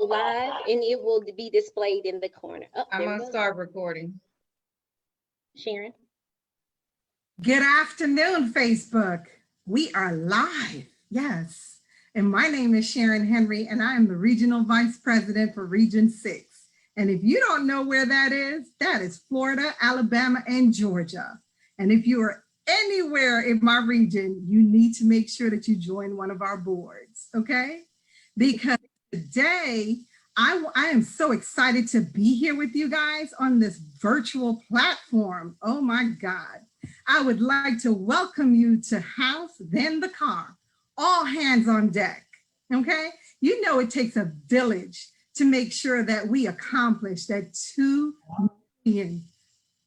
live and it will be displayed in the corner. Oh, I'm going to start recording. Sharon. Good afternoon, Facebook. We are live, yes. And my name is Sharon Henry, and I am the Regional Vice President for Region 6. And if you don't know where that is Florida, Alabama, and Georgia. And if you are anywhere in my region, you need to make sure that you join one of our boards, okay? Because today, I am so excited to be here with you guys on this virtual platform. Oh my God. I would like to welcome you to House, then the Car, all hands on deck, okay? You know it takes a village to make sure that we accomplish that 2 million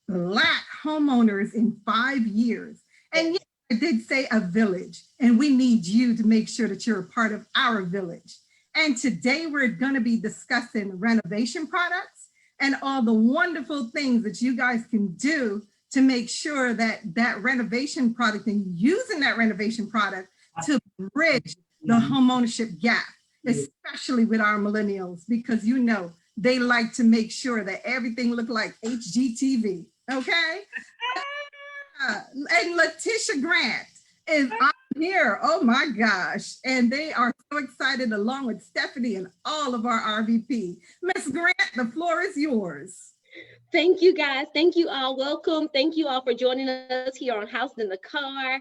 Black homeowners in 5 years. And yes, I did say a village, and we need you to make sure that you're a part of our village. And today we're going to be discussing renovation products and all the wonderful things that you guys can do to make sure that that renovation product and using that renovation product to bridge the homeownership gap, especially with our millennials, because you know they like to make sure that everything look like HGTV, okay? And Letitia Grant is on here, oh my gosh, and they are so excited along with Stephanie and all of our RVP. Miss Grant, the floor is yours. Thank you guys. Thank you all. Welcome. Thank you all for joining us here on House in the Car,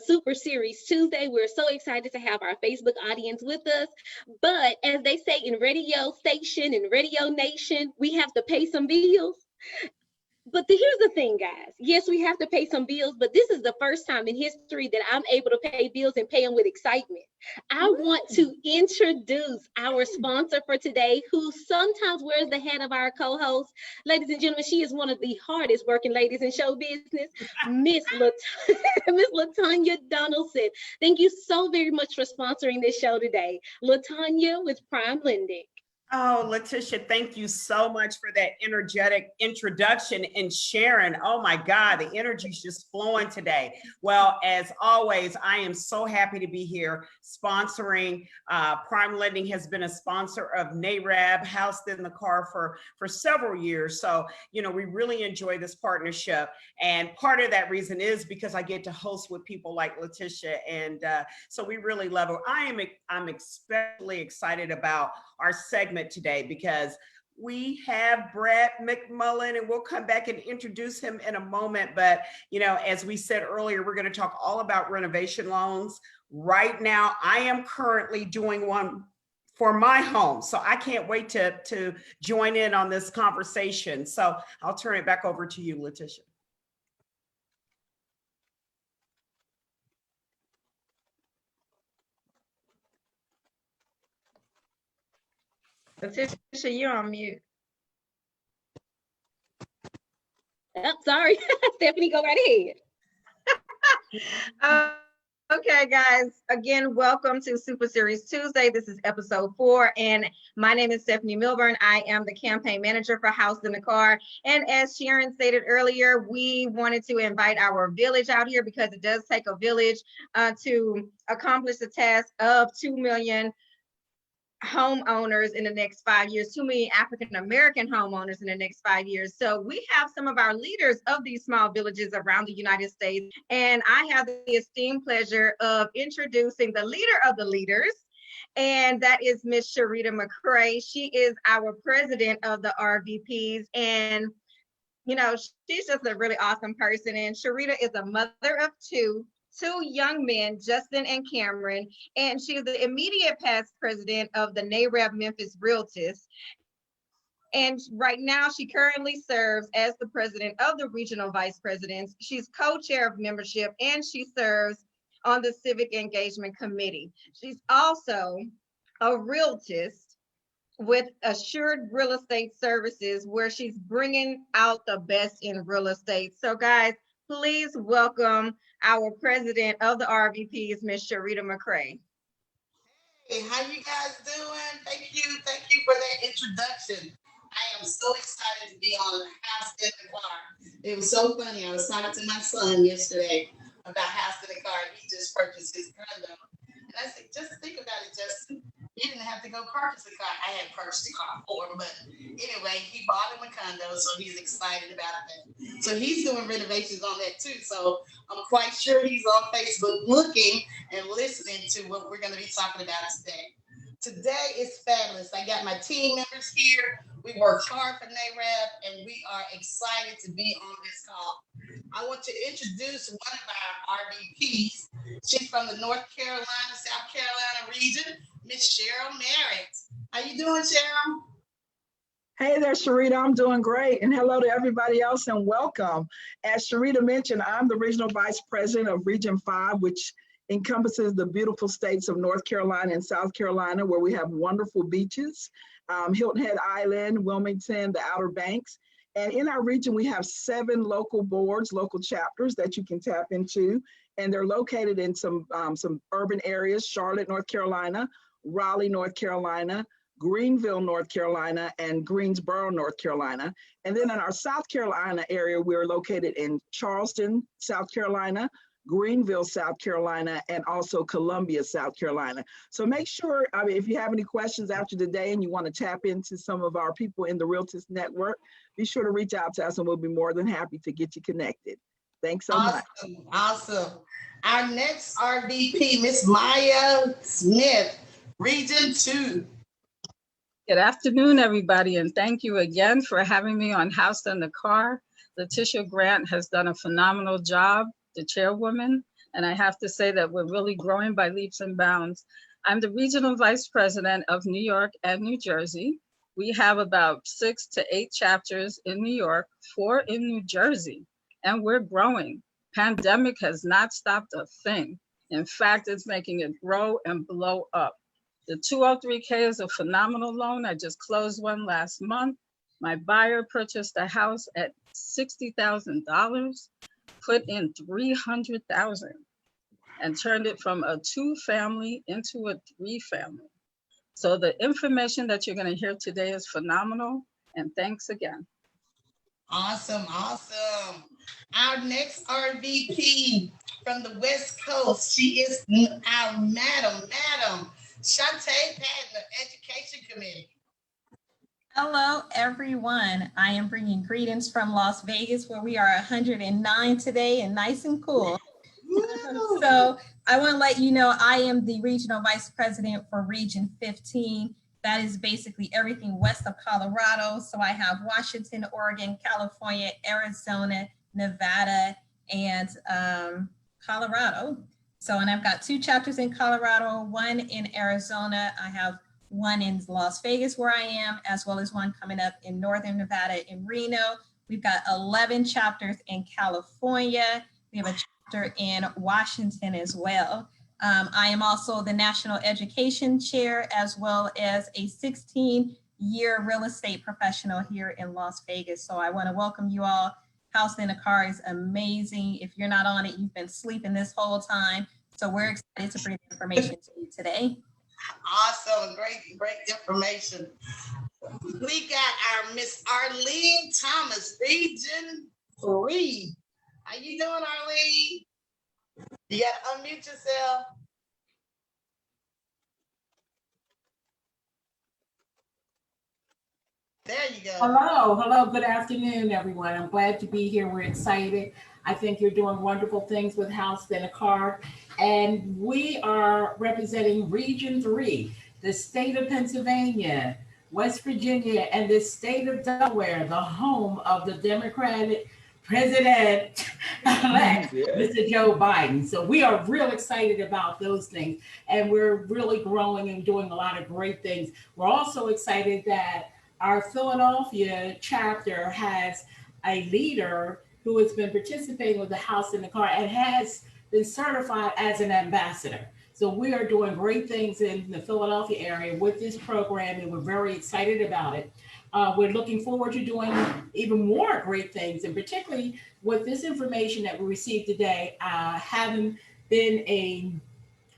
Super Series Tuesday. We're so excited to have our Facebook audience with us. But as they say in radio station and radio nation, we have to pay some bills. But here's the thing, guys. Yes, we have to pay some bills, but this is the first time in history that I'm able to pay bills and pay them with excitement. I want to introduce our sponsor for today, who sometimes wears the hat of our co-host. Ladies and gentlemen, she is one of the hardest working ladies in show business, Miss LaTanya Donaldson. Thank you so very much for sponsoring this show today. LaTanya with Prime Lending. Oh, Letitia, thank you so much for that energetic introduction. And Sharon, oh my God, the energy's just flowing today. Well, as always, I am so happy to be here sponsoring. Prime Lending has been a sponsor of NARAB, House in the Car for several years. So, you know, we really enjoy this partnership. And part of that reason is because I get to host with people like Letitia. And so we really love it. I'm especially excited about our segment today because we have Brad McMullen, and we'll come back and introduce him in a moment. But, you know, as we said earlier, we're going to talk all about renovation loans. Right now, I am currently doing one for my home. So I can't wait to join in on this conversation. So I'll turn it back over to you, Letitia. Letitia, you're on mute. Oh, sorry. Stephanie, go right ahead. Okay, guys, again, welcome to Super Series Tuesday. This is episode 4, and my name is Stephanie Milburn. I am the campaign manager for House in the Car. And as Sharon stated earlier, we wanted to invite our village out here because it does take a village to accomplish the task of 2 million homeowners in the next 5 years, 2 million African-American homeowners in the next 5 years. So we have some of our leaders of these small villages around the United States. And I have the esteemed pleasure of introducing the leader of the leaders, and that is Miss Sharita McCray. She is our president of the RVPs. And, you know, she's just a really awesome person. And Sharita is a mother of two young men, Justin and Cameron, and she is the immediate past president of the NARAB Memphis Realtors. And right now, she currently serves as the president of the regional vice presidents. She's co-chair of membership, and she serves on the Civic Engagement Committee. She's also a realtist with Assured Real Estate Services, where she's bringing out the best in real estate. So guys, please welcome our president of the RVPs, Ms. Sharita McCray. Hey, how you guys doing? Thank you for that introduction. I am so excited to be on House in the Car. It was so funny. I was talking to my son yesterday about House in the Car. He just purchased his condo. And I said, just think about it, Justin. he didn't have to go purchase a car. I had purchased a car for him, but anyway, he bought him a condo, so he's excited about that. So he's doing renovations on that too. So I'm quite sure he's on Facebook looking and listening to what we're going to be talking about today. Today is fabulous. I got my team members here. We worked hard for NAREB, and we are excited to be on this call. I want to introduce one of our RVPs. She's from the North Carolina, South Carolina region, Miss Cheryl Merritt. How you doing, Cheryl? Hey there, Sharita. I'm doing great. And hello to everybody else and welcome. As Sharita mentioned, I'm the Regional Vice President of Region 5, which encompasses the beautiful states of North Carolina and South Carolina, where we have wonderful beaches, Hilton Head Island, Wilmington, the Outer Banks. And in our region, we have 7 local boards, local chapters that you can tap into. And they're located in some urban areas: Charlotte, North Carolina, Raleigh, North Carolina, Greenville, North Carolina, and Greensboro, North Carolina. And then in our South Carolina area, we're located in Charleston, South Carolina, Greenville, South Carolina, and also Columbia, South Carolina. So make sure, if you have any questions after today and you want to tap into some of our people in the Realtors Network, be sure to reach out to us and we'll be more than happy to get you connected. Thanks so much. Awesome. Our next RVP, Miss Maya Smith, Region 2. Good afternoon, everybody, and thank you again for having me on House in the Car. Letitia Grant has done a phenomenal job, the chairwoman, and I have to say that we're really growing by leaps and bounds. I'm the Regional Vice President of New York and New Jersey. We have about 6 to 8 chapters in New York, 4 in New Jersey, and we're growing. Pandemic has not stopped a thing. In fact, it's making it grow and blow up. The 203K is a phenomenal loan. I just closed one last month. My buyer purchased a house at $60,000, put in $300,000, and turned it from a 2-family into a 3-family. So the information that you're going to hear today is phenomenal, and thanks again. Awesome, awesome. Our next RVP from the West Coast, she is our Madam Shantae Patton of Education Committee. Hello, everyone. I am bringing greetings from Las Vegas, where we are 109 today and nice and cool. So I want to let you know I am the Regional Vice President for Region 15. That is basically everything west of Colorado. So I have Washington, Oregon, California, Arizona, Nevada, and Colorado. So, and I've got 2 chapters in Colorado, 1 in Arizona. I have 1 in Las Vegas where I am, as well as 1 coming up in Northern Nevada in Reno. We've got 11 chapters in California. We have a chapter in Washington as well. I am also the National Education Chair, as well as a 16-year real estate professional here in Las Vegas. So I want to welcome you all. House in a Car is amazing. If you're not on it, you've been sleeping this whole time. So we're excited to bring the information to you today. Awesome, great information. We got our Miss Arlene Thomas, Region 3. How you doing, Arlene? You gotta unmute yourself. There you go. Hello, good afternoon, everyone. I'm glad to be here. We're excited. I think you're doing wonderful things with House in a Car. And we are representing Region 3, the state of Pennsylvania, West Virginia, and the state of Delaware, the home of the Democratic President-elect, Mr. Joe Biden. So we are real excited about those things. And we're really growing and doing a lot of great things. We're also excited that our Philadelphia chapter has a leader who has been participating with the House in the Car and has been certified as an ambassador. So we are doing great things in the Philadelphia area with this program, and we're very excited about it. We're looking forward to doing even more great things, and particularly with this information that we received today. Having been a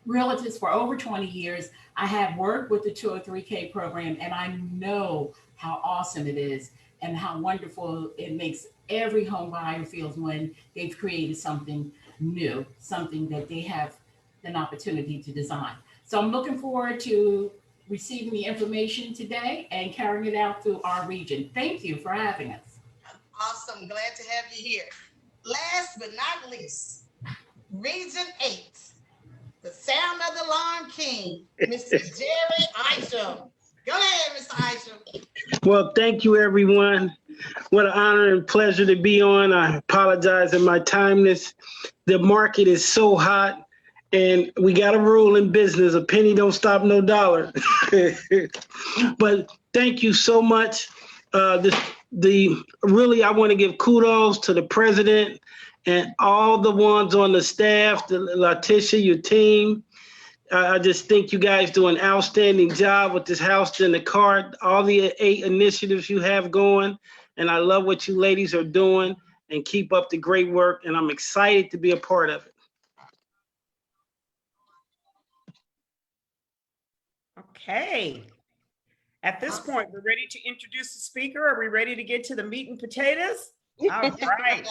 realtors for over 20 years, I have worked with the 203K program, and I know how awesome it is and how wonderful it makes every home buyer feels when they've created something new, something that they have an opportunity to design. So I'm looking forward to receiving the information today and carrying it out through our region. Thank you for having us. Awesome. Glad to have you here. Last but not least, Region 8, the sound of the alarm king, Mr. Jerry Isham. Go ahead, Mr. Isham. Well, thank you, everyone. What an honor and pleasure to be on. I apologize in my timeness. The market is so hot, and we got a rule in business: a penny don't stop no dollar. But thank you so much. Really, I want to give kudos to the president and all the ones on the staff, Letitia, your team. I just think you guys do an outstanding job with this house in the car, all the 8 initiatives you have going. And I love what you ladies are doing, and keep up the great work. And I'm excited to be a part of it. Okay. At this point, we're ready to introduce the speaker. Are we ready to get to the meat and potatoes? All right.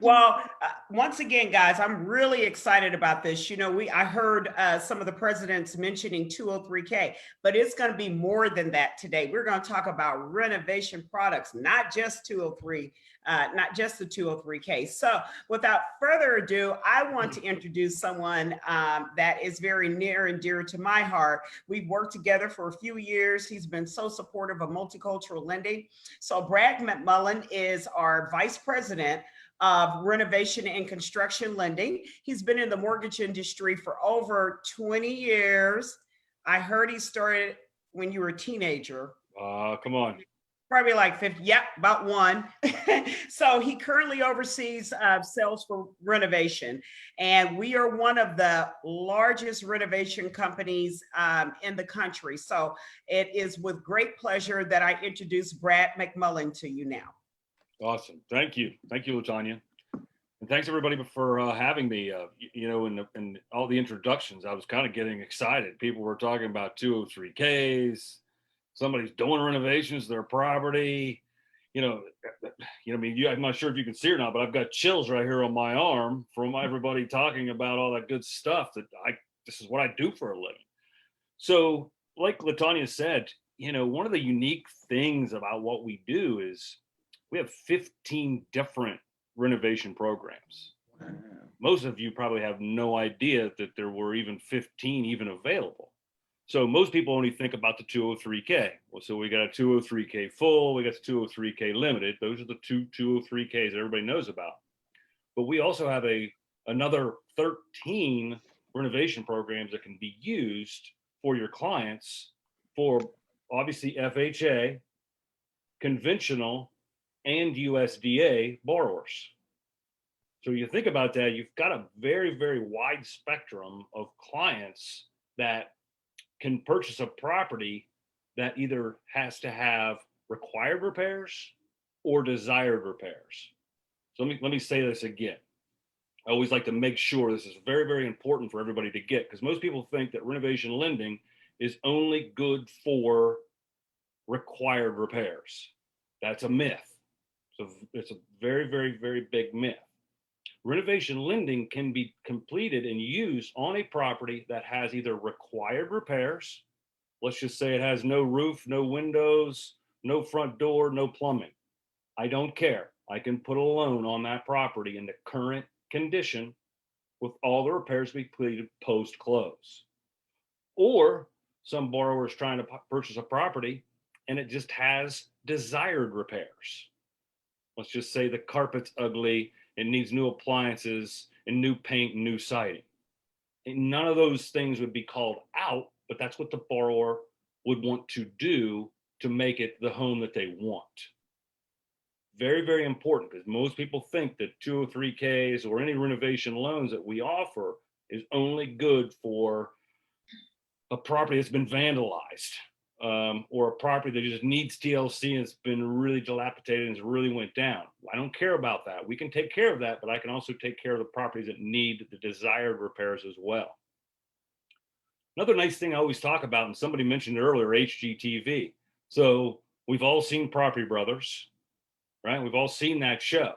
Well, once again, guys, I'm really excited about this. You know, I heard some of the presidents mentioning 203K, but it's going to be more than that today. We're going to talk about renovation products, not just 203, not just the 203K. So without further ado, I want to introduce someone that is very near and dear to my heart. We've worked together for a few years. He's been so supportive of multicultural lending. So Brad McMullen is our Vice President of Renovation and Construction Lending. He's been in the mortgage industry for over 20 years. I heard he started when you were a teenager. Come on. Probably like 50, yep, about 1. So he currently oversees sales for renovation. And we are one of the largest renovation companies in the country. So it is with great pleasure that I introduce Brad McMullen to you now. Awesome. Thank you. Thank you, LaTanya. And thanks everybody for having me. You know, in all the introductions, I was kind of getting excited. People were talking about 203Ks. Somebody's doing renovations to their property. I mean, I'm not sure if you can see or not, but I've got chills right here on my arm from everybody talking about all that good stuff this is what I do for a living. So like LaTanya said, you know, one of the unique things about what we do is we have 15 different renovation programs. Wow. Most of you probably have no idea that there were even 15 even available. So most people only think about the 203K. Well, so we got a 203K full, we got the 203K limited. Those are the 203Ks everybody knows about. But we also have another 13 renovation programs that can be used for your clients for obviously FHA, conventional, and USDA borrowers. So you think about that, you've got a very, very wide spectrum of clients that can purchase a property that either has to have required repairs or desired repairs. So let me say this again. I always like to make sure this is very, very important for everybody to get, because most people think that renovation lending is only good for required repairs. That's a myth. So it's a very, very, very big myth. Renovation lending can be completed and used on a property that has either required repairs. Let's just say it has no roof, no windows, no front door, no plumbing. I don't care. I can put a loan on that property in the current condition with all the repairs to be completed post-close. Or some borrowers trying to purchase a property and it just has desired repairs. Let's just say the carpet's ugly, it needs new appliances and new paint and new siding. And none of those things would be called out, but that's what the borrower would want to do to make it the home that they want. Very, very important, because most people think that 203Ks or any renovation loans that we offer is only good for a property that's been vandalized, or a property that just needs TLC and it's been really dilapidated and it's really went down. I don't care about that. We can take care of that, but I can also take care of the properties that need the desired repairs as well. Another nice thing I always talk about, and somebody mentioned earlier, HGTV. So we've all seen Property Brothers, right? We've all seen that show.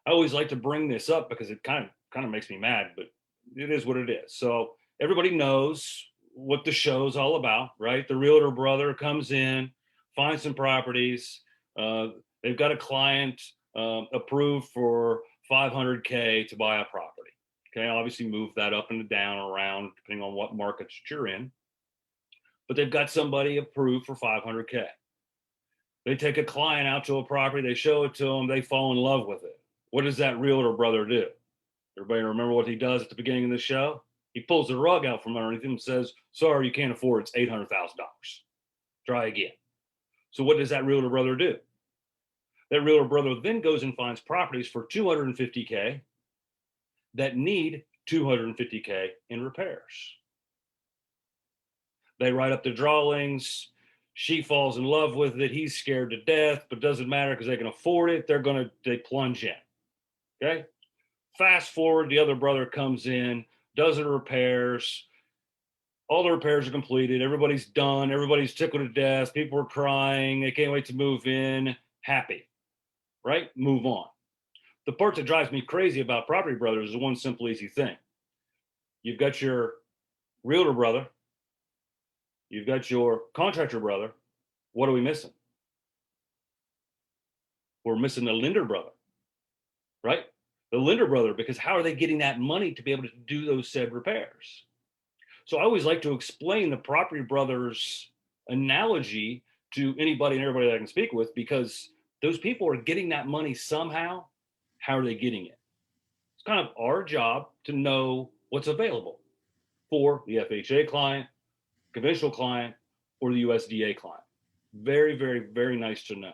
I always like to bring this up because it kind of makes me mad, but it is what it is. So everybody knows what the show's all about, right? The realtor brother comes in, finds some properties. They've got a client approved for 500K to buy a property. Okay, obviously move that up and down around depending on what markets you're in. But they've got somebody approved for 500K. They take a client out to a property, they show it to them, they fall in love with it. What does that realtor brother do? Everybody remember what he does at the beginning of the show? He pulls the rug out from underneath him and says, sorry, you can't afford it, it's $800,000. Try again. So what does that realtor brother do? That realtor brother then goes and finds properties for 250K that need 250K in repairs. They write up the drawings. She falls in love with it. He's scared to death, but doesn't matter because they can afford it. They plunge in. Okay. Fast forward, the other brother comes in, does the repairs. All the repairs are completed. Everybody's done. Everybody's tickled to death. People are crying. They can't wait to move in. Happy, right? Move on. The part that drives me crazy about Property Brothers is one simple, easy thing. You've got your realtor brother. You've got your contractor brother. What are we missing? We're missing the lender brother, right? The lender brother, because how are they getting that money to be able to do those said repairs? So I always like to explain the Property Brothers analogy to anybody and everybody that I can speak with, because those people are getting that money somehow. How are they getting it? It's kind of our job to know what's available for the FHA client, conventional client, or the USDA client. Very, very, very nice to know.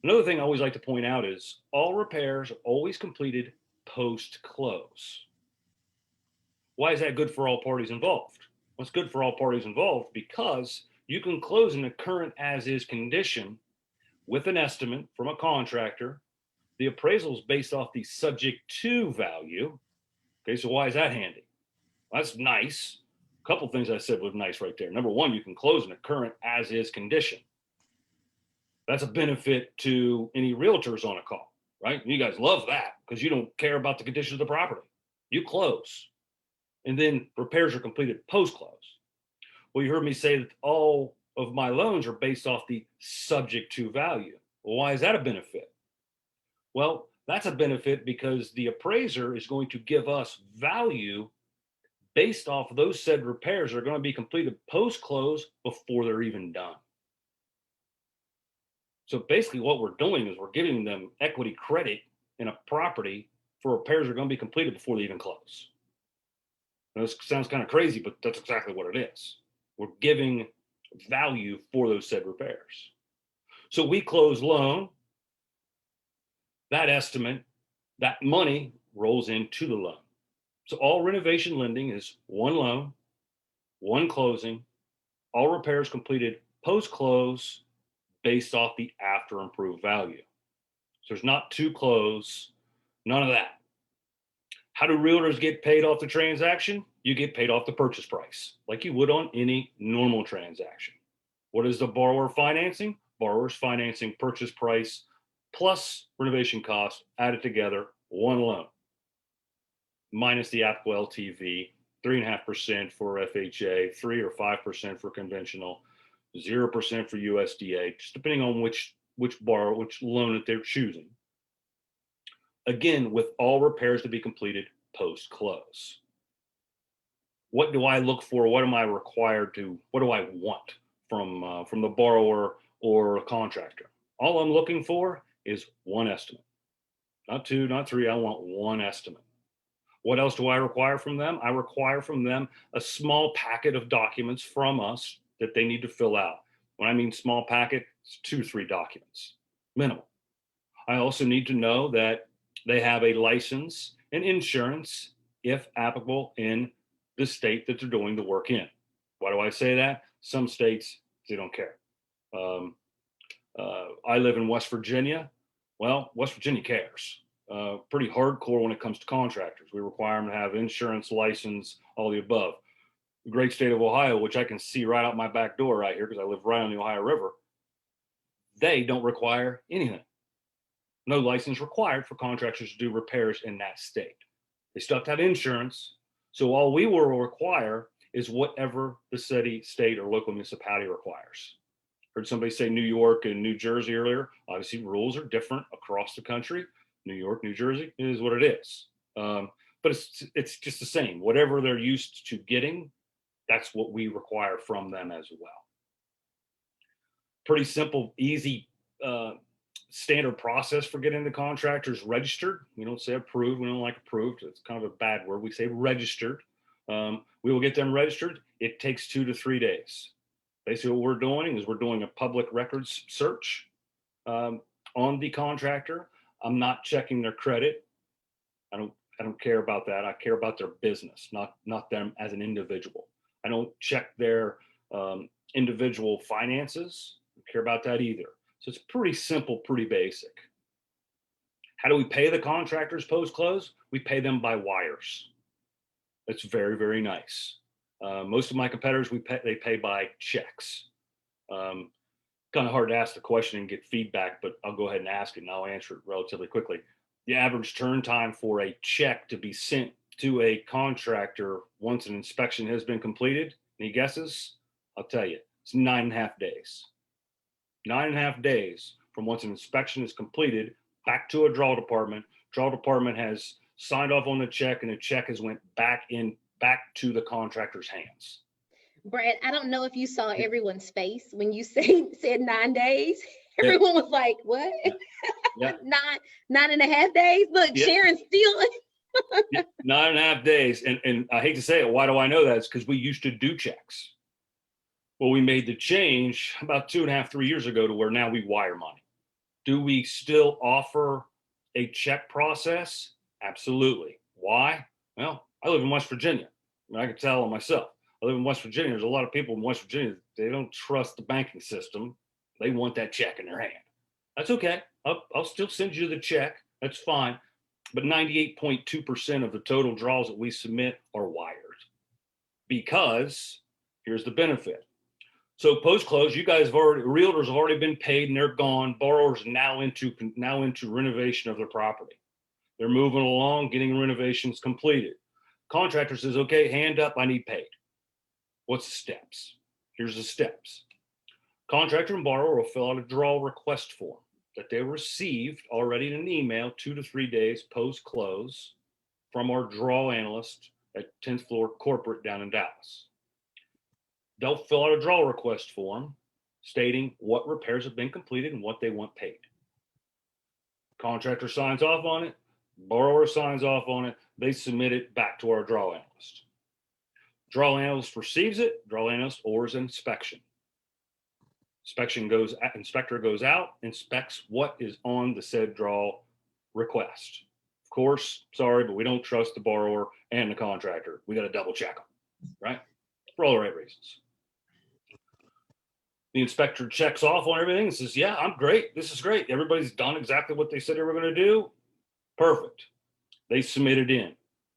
Another thing I always like to point out is all repairs are always completed post-close. Why is that good for all parties involved? Well, it's good for all parties involved because you can close in a current as-is condition with an estimate from a contractor. The appraisal is based off the subject to value. Okay, so why is that handy? Well, that's nice. A couple of things I said was nice right there. Number one, you can close in a current as-is condition. That's a benefit to any realtors on a call, right? You guys love that because you don't care about the condition of the property. You close. And then repairs are completed post-close. Well, you heard me say that all of my loans are based off the subject to value. Well, why is that a benefit? Well, that's a benefit because the appraiser is going to give us value based off of those said repairs that are going to be completed post-close before they're even done. So basically what we're doing is we're giving them equity credit in a property for repairs that are going to be completed before they even close. Now, this sounds kind of crazy, but that's exactly what it is. We're giving value for those said repairs. So we close loan, that estimate, that money rolls into the loan. So all renovation lending is one loan, one closing, all repairs completed post-close based off the after improved value. So there's not two close, none of that. How do realtors get paid off the transaction? You get paid off the purchase price, like you would on any normal transaction. What is the borrower financing? Borrower's financing purchase price plus renovation costs added together, one loan, minus the applicable LTV, 3.5% for FHA, 3 or 5% for conventional, 0% for USDA, just depending on which borrower, which loan that they're choosing. Again, with all repairs to be completed post-close. What do I look for? What am I required to? What do I want from the borrower or a contractor? All I'm looking for is one estimate, not two, not three. I want one estimate. What else do I require from them? I require from them a small packet of documents from us that they need to fill out. When I mean small packet, it's 2 or 3 documents, minimum. I also need to know that they have a license and insurance, if applicable, in the state that they're doing the work in. Why do I say that? Some states, they don't care. I live in West Virginia. Well, West Virginia cares. Pretty hardcore when it comes to contractors. We require them to have insurance, license, all the above. The great state of Ohio, which I can see right out my back door right here because I live right on the Ohio River, they don't require anything. No license required for contractors to do repairs in that state. They still have to have insurance. So all we will require is whatever the city, state, or local municipality requires. Heard somebody say New York and New Jersey earlier. Obviously, rules are different across the country. New York, New Jersey is what it is. But it's just the same. Whatever they're used to getting, that's what we require from them as well. Pretty simple, easy, standard process for getting the contractors registered. We don't say approved. We don't like approved. It's kind of a bad word. We say registered. We will get them registered. It takes 2 to 3 days. Basically, what we're doing is we're doing a public records search on the contractor. I'm not checking their credit. I don't care about that. I care about their business, not them as an individual. I don't check their individual finances. I don't care about that either. So it's pretty simple, pretty basic. How do we pay the contractors post-close? We pay them by wires. That's very, very nice. Most of my competitors, they pay by checks. Kind of hard to ask the question and get feedback, but I'll go ahead and ask it and I'll answer it relatively quickly. The average turn time for a check to be sent to a contractor once an inspection has been completed, any guesses? I'll tell you, it's 9.5 days. 9.5 days from once an inspection is completed back to a draw department. Draw department has signed off on the check and the check has went back to the contractor's hands. Brad, I don't know if you saw everyone's face when you said 9 days. Everyone was like, what? Yeah. 9.5 days? Look, Yeah. Sharon's still. 9.5 days. And I hate to say it, why do I know that? It's because we used to do checks. Well, we made the change about 2.5, 3 years ago to where now we wire money. Do we still offer a check process? Absolutely. Why? Well, I live in West Virginia. I mean, I can tell on myself. I live in West Virginia. There's a lot of people in West Virginia, they don't trust the banking system. They want that check in their hand. That's okay. I'll still send you the check. That's fine. But 98.2% of the total draws that we submit are wired. Because here's the benefit. So post-close, you guys realtors have already been paid and they're gone. Borrowers now into renovation of their property. They're moving along, getting renovations completed. Contractor says, okay, hand up, I need paid. What's the steps? Here's the steps. Contractor and borrower will fill out a draw request form that they received already in an email 2 to 3 days post-close from our draw analyst at 10th floor corporate down in Dallas. They'll fill out a draw request form stating what repairs have been completed and what they want paid. Contractor signs off on it, borrower signs off on it, they submit it back to our draw analyst. Draw analyst receives it, draw analyst orders an inspection. Inspector goes out, inspects what is on the said draw request. Of course, sorry, but we don't trust the borrower and the contractor. We got to double check them, right? For all the right reasons. The inspector checks off on everything and says, yeah, I'm great. This is great. Everybody's done exactly what they said they were going to do. Perfect. They submit it in.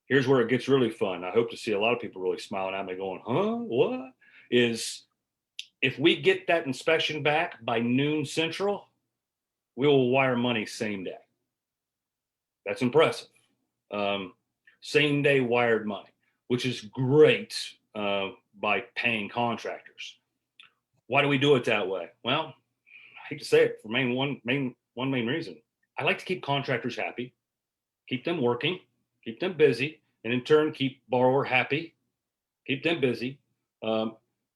Here's where it gets really fun. I hope to see a lot of people really smiling at me going, huh, what? Is if we get that inspection back by noon central, we will wire money same day. That's impressive. Same day wired money, which is great by paying contractors. Why do we do it that way? Well, I hate to say it for one main reason. I like to keep contractors happy, keep them working, keep them busy, and in turn, keep borrower happy, keep them busy.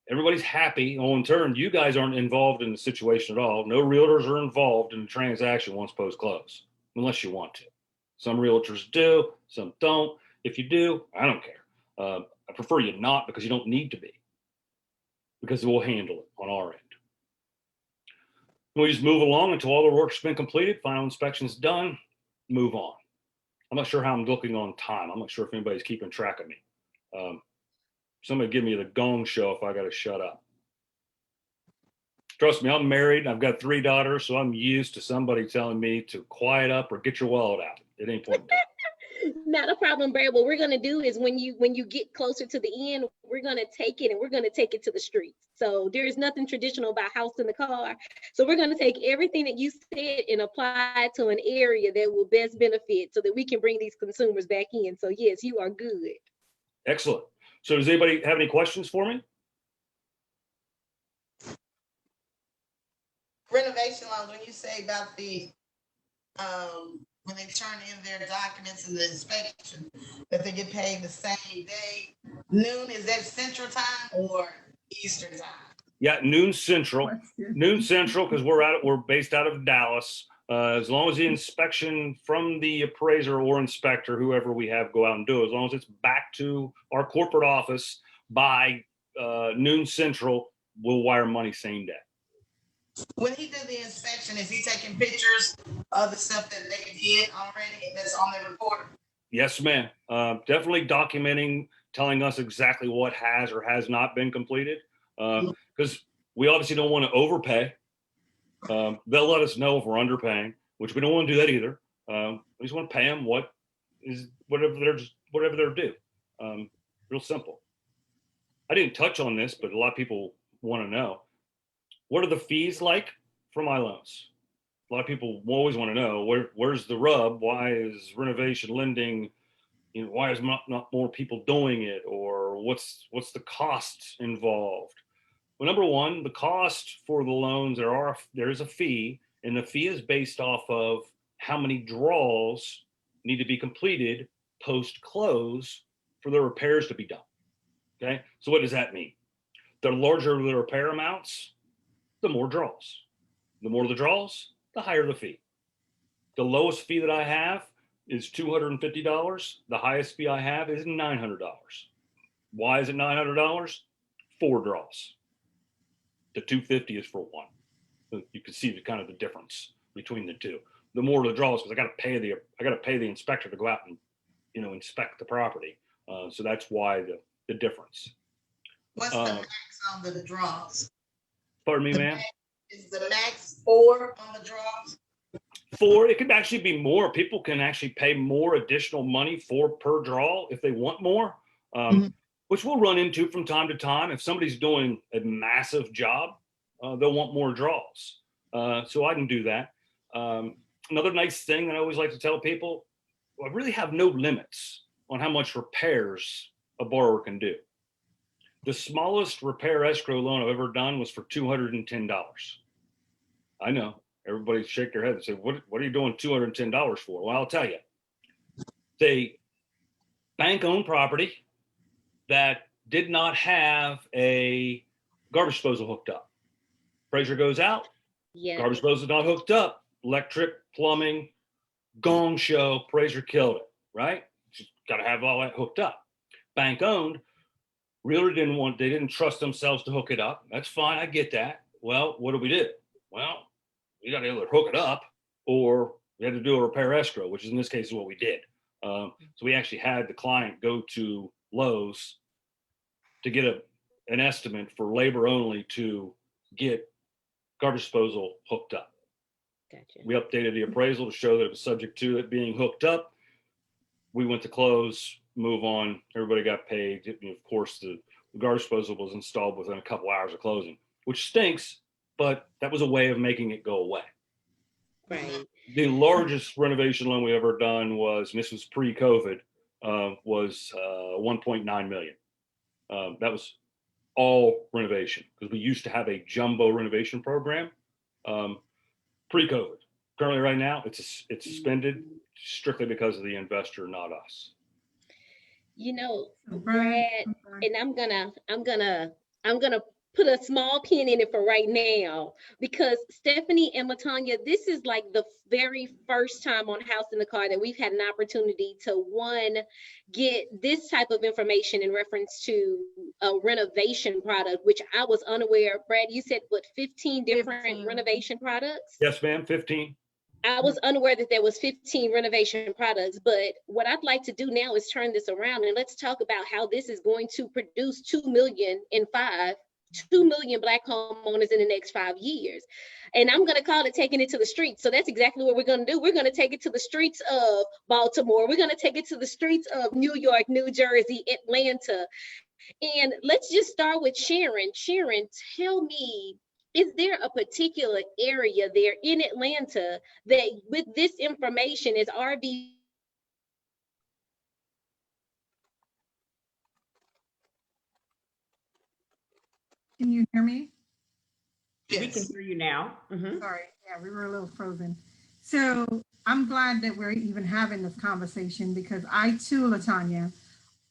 Everybody's happy. Oh, in turn, you guys aren't involved in the situation at all. No realtors are involved in the transaction once post-close, unless you want to. Some realtors do, some don't. If you do, I don't care. I prefer you not because you don't need to be, because we'll handle it on our end. We just move along until all the work's been completed, final inspection's done, move on. I'm not sure how I'm looking on time. I'm not sure if anybody's keeping track of me. Somebody give me the gong show if I got to shut up. Trust me, I'm married. I've got 3 daughters, so I'm used to somebody telling me to quiet up or get your wallet out at any point in time. Not a problem, Brad. What we're gonna do is when you get closer to the end, we're gonna take it and we're gonna take it to the streets. So there is nothing traditional about house in the car. So we're gonna take everything that you said and apply it to an area that will best benefit so that we can bring these consumers back in. So yes, you are good. Excellent. So does anybody have any questions for me? Renovation loans, when you say about the, when they turn in their documents and the inspection, that they get paid the same day, noon, is that Central Time or Eastern Time? Yeah, noon Central, because we're based out of Dallas. As long as the inspection from the appraiser or inspector, whoever we have go out and do it, as long as it's back to our corporate office by noon Central, we'll wire money same day. When he did the inspection, is he taking pictures of the stuff that they did already that's on their report? Yes, ma'am. Definitely documenting, telling us exactly what has or has not been completed. Because we obviously don't want to overpay. They'll let us know if we're underpaying, which we don't want to do that either. We just want to pay them whatever they're due. Real simple. I didn't touch on this, but a lot of people want to know, what are the fees like for my loans? A lot of people always want to know where's the rub? Why is renovation lending? Why is not more people doing it? Or what's the cost involved? Well, number one, the cost for the loans, there is a fee, and the fee is based off of how many draws need to be completed post-close for the repairs to be done. Okay, so what does that mean? The larger the repair amounts, the more draws. The more the draws, the higher the fee. The lowest fee that I have is $250. The highest fee I have is $900. Why is it $900? 4 draws. The $250 is for 1. So you can see the difference between the two. The more the draws, because I got to pay the inspector to go out and inspect the property. So that's why the difference. What's the max on the draws? Pardon me, ma'am? Is the max 4 on the draws? 4, it could actually be more. People can actually pay more additional money per draw if they want more, which we'll run into from time to time. If somebody's doing a massive job, they'll want more draws. So I can do that. Another nice thing that I always like to tell people, I really have no limits on how much repairs a borrower can do. The smallest repair escrow loan I've ever done was for $210. I know. Everybody shake their head and say, what are you doing $210 for? Well, I'll tell you. They bank-owned property that did not have a garbage disposal hooked up. Appraiser goes out, garbage disposal is not hooked up. Electric, plumbing, gong show, appraiser killed it, right? Just got to have all that hooked up. Bank-owned, realtor they didn't trust themselves to hook it up. That's fine, I get that. Well, what do? Well, we got to either hook it up or we had to do a repair escrow, which in this case is what we did. So we actually had the client go to Lowe's to get an estimate for labor only to get garbage disposal hooked up. Gotcha. We updated the appraisal to show that it was subject to it being hooked up. We went to close, move on. Everybody got paid. Of course, the garbage disposal was installed within a couple hours of closing, which stinks, but that was a way of making it go away. Right. The largest renovation loan we ever done was, and this was pre-COVID, was 1.9 million. That was all renovation because we used to have a jumbo renovation program pre-COVID. Currently, right now, it's suspended strictly because of the investor, not us. Brad, and I'm gonna put a small pin in it for right now, because Stephanie and Latanya, this is like the very first time on House in the Car that we've had an opportunity to get this type of information in reference to a renovation product, which I was unaware. Brad, you said 15 different renovation products? Yes, ma'am, 15. I was unaware that there was 15 renovation products, but what I'd like to do now is turn this around and let's talk about how this is going to produce 2 million Black homeowners in the next 5 years. And I'm going to call it taking it to the streets. So that's exactly what we're going to do. We're going to take it to the streets of Baltimore. We're going to take it to the streets of New York, New Jersey, Atlanta. And let's just start with Sharon. Sharon, tell me, is there a particular area there in Atlanta that with this information is RV Can you hear me? We can Yes. hear you now. Mhm. Sorry, yeah, we were a little frozen. So I'm glad that we're even having this conversation because I too, Latanya,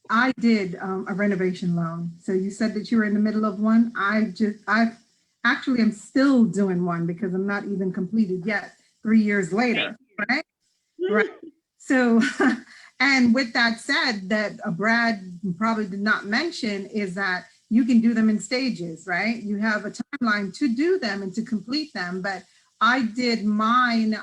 I did a renovation loan. So you said that you were in the middle of one. I actually am still doing one because I'm not even completed yet 3 years later, right? Right. So, and with that said, that Brad probably did not mention is that you can do them in stages, right? You have a timeline to do them and to complete them. But I did mine,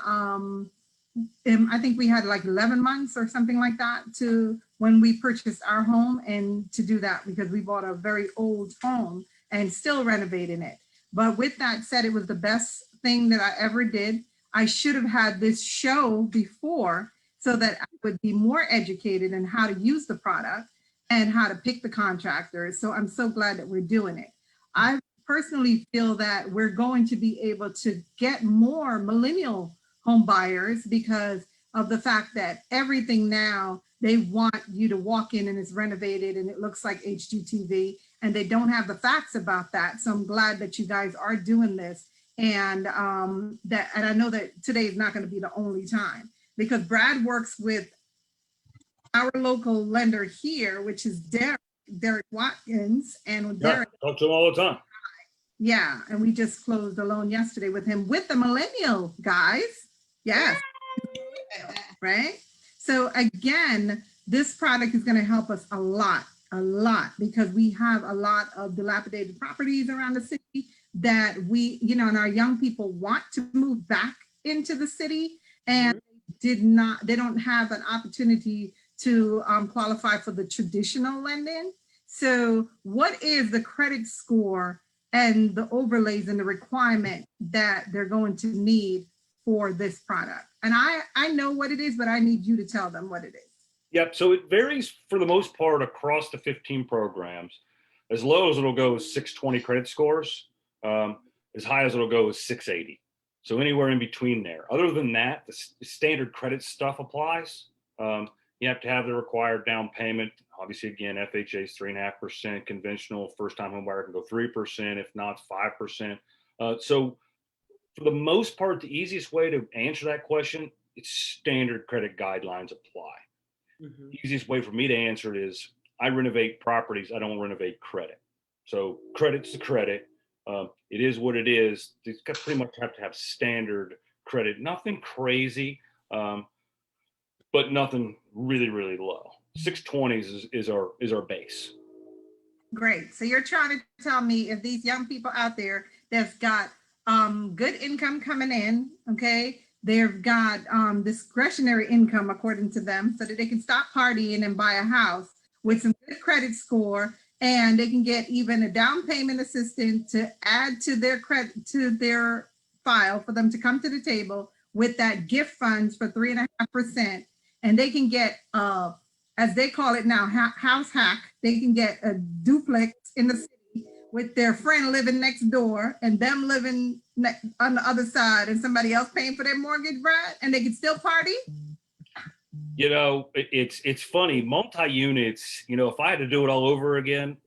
I think we had like 11 months or something like that to when we purchased our home and to do that because we bought a very old home and still renovating it. But with that said, it was the best thing that I ever did. I should have had this show before so that I would be more educated in how to use the product and how to pick the contractors. So I'm so glad that we're doing it. I personally feel that we're going to be able to get more millennial home buyers because of the fact that everything now they want you to walk in and it's renovated and it looks like HGTV and they don't have the facts about that. So I'm glad that you guys are doing this and and I know that today is not going to be the only time because Brad works with our local lender here, which is Derek Watkins, and Yeah, Derek, talk to them all the time. yeah, and we just closed a loan yesterday with him with the millennial guys. Yes, right? So again, this product is going to help us a lot, because we have a lot of dilapidated properties around the city that we, and our young people want to move back into the city and they don't have an opportunity to qualify for the traditional lending. So what is the credit score and the overlays and the requirement that they're going to need for this product? And I know what it is, but I need you to tell them what it is. Yep. So it varies for the most part across the 15 programs. As low as it'll go is 620 credit scores. As high as it'll go is 680. So anywhere in between there. Other than that, the standard credit stuff applies. You have to have the required down payment. Obviously, again, FHA is 3.5%. Conventional first-time home buyer can go 3%. If not, 5%. So for the most part, the easiest way to answer that question, it's standard credit guidelines apply. The easiest way for me to answer it is I renovate properties. I don't renovate credit. So credit's the credit. It is what it is. It's got pretty much have to have standard credit. Nothing crazy, but nothing really, really low. 620s is our base. Great. So you're trying to tell me if these young people out there that's got good income coming in, okay, they've got discretionary income according to them so that they can stop partying and buy a house with some good credit score and they can get even a down payment assistance to add to their credit to their file for them to come to the table with that gift funds for 3.5%, and they can get as they call it now, house hack. They can get a duplex in the city with their friend living next door and them living on the other side and somebody else paying for their mortgage, Brad, and they can still party. It's funny, multi-units, if I had to do it all over again,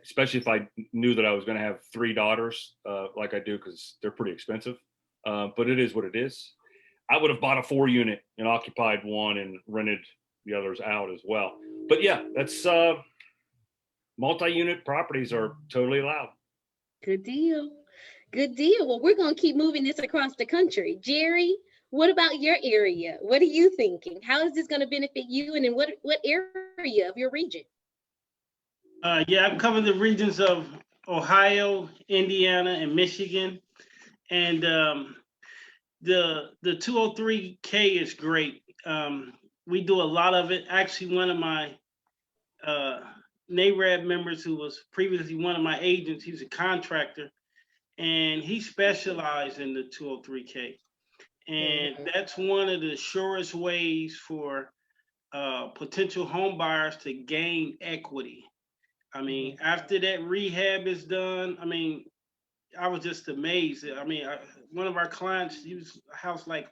especially if I knew that I was going to have 3 daughters like I do, because they're pretty expensive, but it is what it is. I would have bought a 4-unit and occupied one and rented the others out as well. But yeah, that's multi-unit properties are totally allowed. Good deal. Good deal. Well, we're going to keep moving this across the country. Jerry, what about your area? What are you thinking? How is this going to benefit you and in what area of your region? Yeah, I've covered the regions of Ohio, Indiana, and Michigan. And the 203K is great. We do a lot of it. Actually, one of my NAREB members who was previously one of my agents, he's a contractor, and he specialized in the 203K. And that's one of the surest ways for potential home buyers to gain equity. I mean, after that rehab is done, I mean, I was just amazed. I mean, one of our clients, he was a house like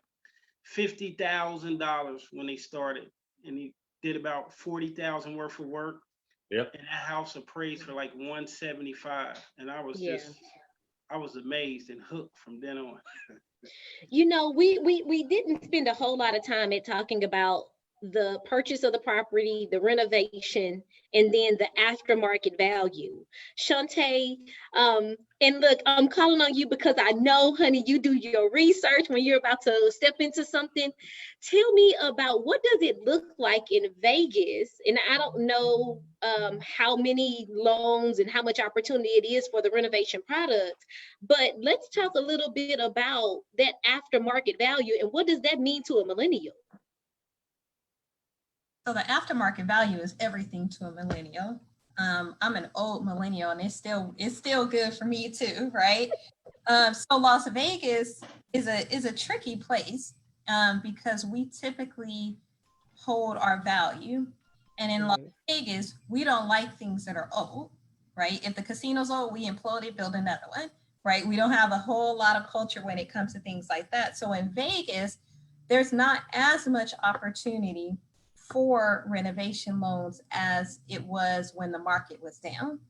$50,000 when they started, and he did about $40,000 worth of work. Yep. And that house appraised for like 175. And I was Yeah. just, I was amazed and hooked from then on. You know, we didn't spend a whole lot of time at talking about the purchase of the property, the renovation, and then the aftermarket value. Shantae, and look, I'm calling on you because I know, honey, you do your research when you're about to step into something. Tell me about what does it look like in Vegas? And I don't know how many loans and how much opportunity it is for the renovation product, but let's talk a little bit about that aftermarket value and what does that mean to a millennial? So the aftermarket value is everything to a millennial. I'm an old millennial, and it's still good for me too, right? So Las Vegas is a tricky place because we typically hold our value, and in Las Vegas, we don't like things that are old, right? If the casino's old, we implode it, build another one, right? We don't have a whole lot of culture when it comes to things like that. So in Vegas, there's not as much opportunity for renovation loans as it was when the market was down.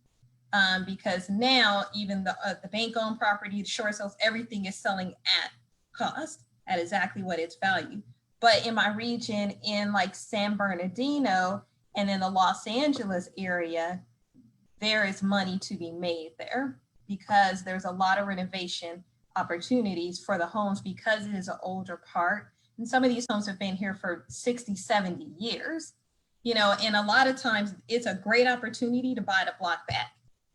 Because now even the bank-owned property, the short sales, everything is selling at cost, at exactly what its value. But in my region, in like San Bernardino and in the Los Angeles area, there is money to be made there because there's a lot of renovation opportunities for the homes because it is an older part. And some of these homes have been here for 60, 70 years, you know, and a lot of times it's a great opportunity to buy the block back,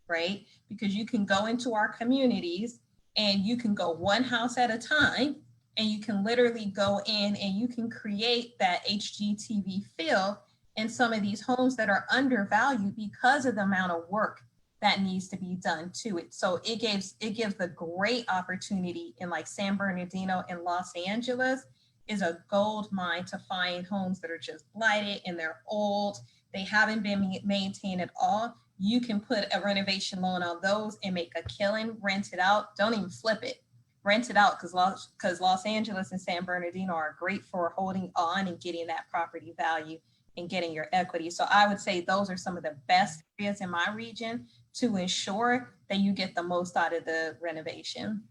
right? Because you can go into our communities and you can go one house at a time and you can literally go in and you can create that HGTV feel in some of these homes that are undervalued because of the amount of work that needs to be done to it. So it gives the great opportunity in like San Bernardino and Los Angeles is a gold mine to find homes that are just blighted and they're old. They haven't been maintained at all. You can put a renovation loan on those and make a killing, rent it out. Don't even flip it. Rent it out because Los Angeles and San Bernardino are great for holding on and getting that property value and getting your equity. So I would say those are some of the best areas in my region to ensure that you get the most out of the renovation.